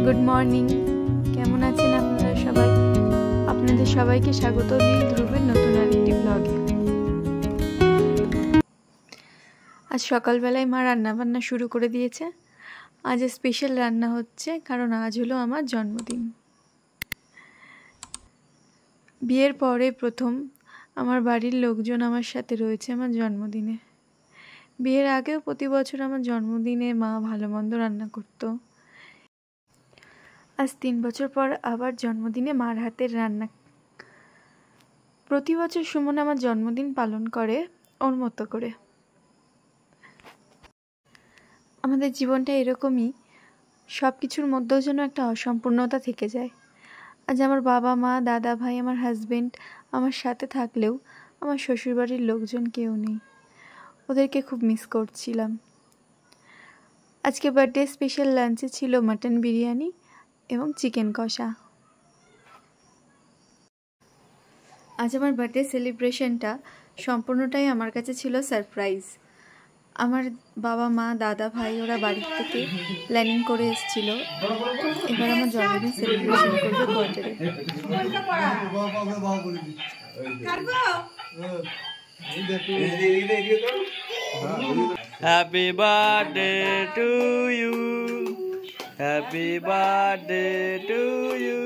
Good morning. কেমন আছেন আপনারা সবাই? আপনাদের সবাইকে স্বাগত দিই ধ্রুবের নতুন আরেকটি ব্লগে। আজ সকালবেলায় মা রান্নাবান্না শুরু করে দিয়েছে। আজ স্পেশাল রান্না হচ্ছে, কারণ আজ হলো আমার জন্মদিন। বিয়ের পরে প্রথম আমার বাড়ির লোকজন আমার সাথে রয়েছে আমার জন্মদিনে। বিয়ের আগেও প্রতি বছর আমার জন্মদিনে মা ভালো মন্দ রান্না করতো। আজ 3 বছর পর আবার জন্মদিনে মার হাতের রান্না। প্রতি বছর সুমন আমার জন্মদিন পালন করে ওর মতো করে। আমাদের জীবনটা এরকমই, সব কিছুর মধ্যেও যেন একটা অসম্পূর্ণতা থেকে যায়। আজ আমার বাবা মা দাদা ভাই আমার হাজবেন্ড আমার সাথে থাকলেও আমার শ্বশুরবাড়ির লোকজন কেউ নেই। ওদেরকে খুব মিস করছিলাম। আজকে বার্থডে স্পেশাল লাঞ্চে ছিল মাটন বিরিয়ানি এবং চিকেন কষা। আজ আমার বার্থডে সেলিব্রেশনটা সম্পূর্ণটাই আমার কাছে ছিল সারপ্রাইজ। আমার বাবা মা দাদা ভাই ওরা বাড়ি থেকে প্ল্যানিং করে এসেছিল এবার আমার জন্মদিন সেলিব্রেশন করবে কোয়ার্টারে। Happy birthday to you, happy birthday to you.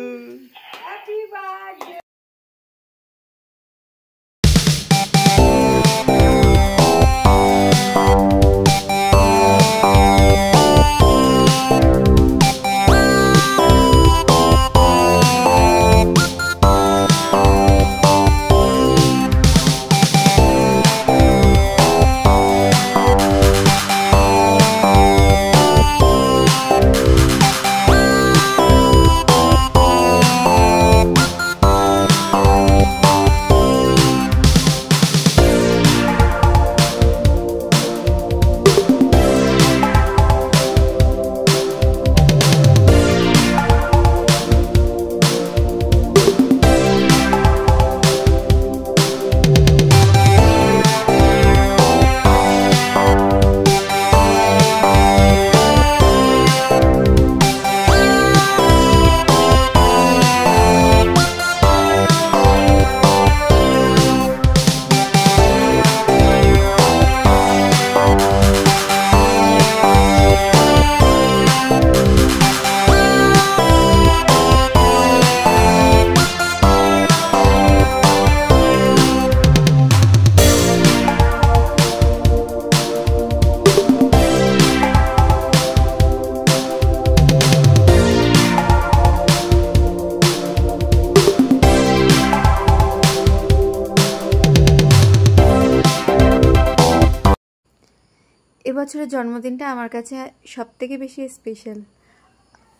এবছরের জন্মদিনটা আমার কাছে সবথেকে বেশি স্পেশাল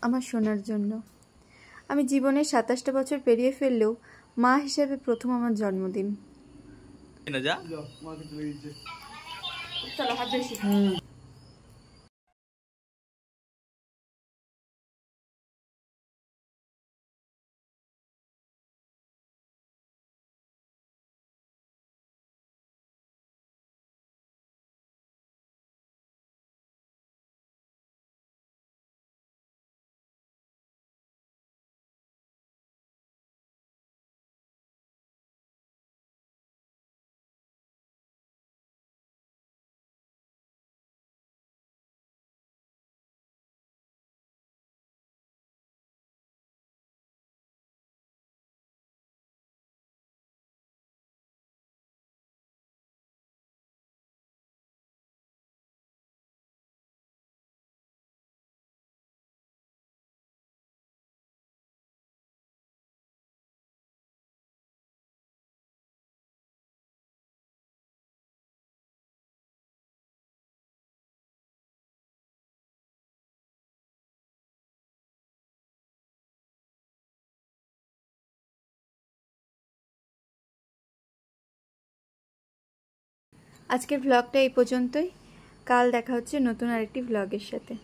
আমার সোনার জন্য। আমি জীবনে 27টা বছর পেরিয়ে ফেললেও মা হিসেবে প্রথম আমার জন্মদিন। আজকের ভ্লগটা এই পর্যন্তই। কাল দেখা হচ্ছে নতুন আরেকটি ভ্লগের সাথে।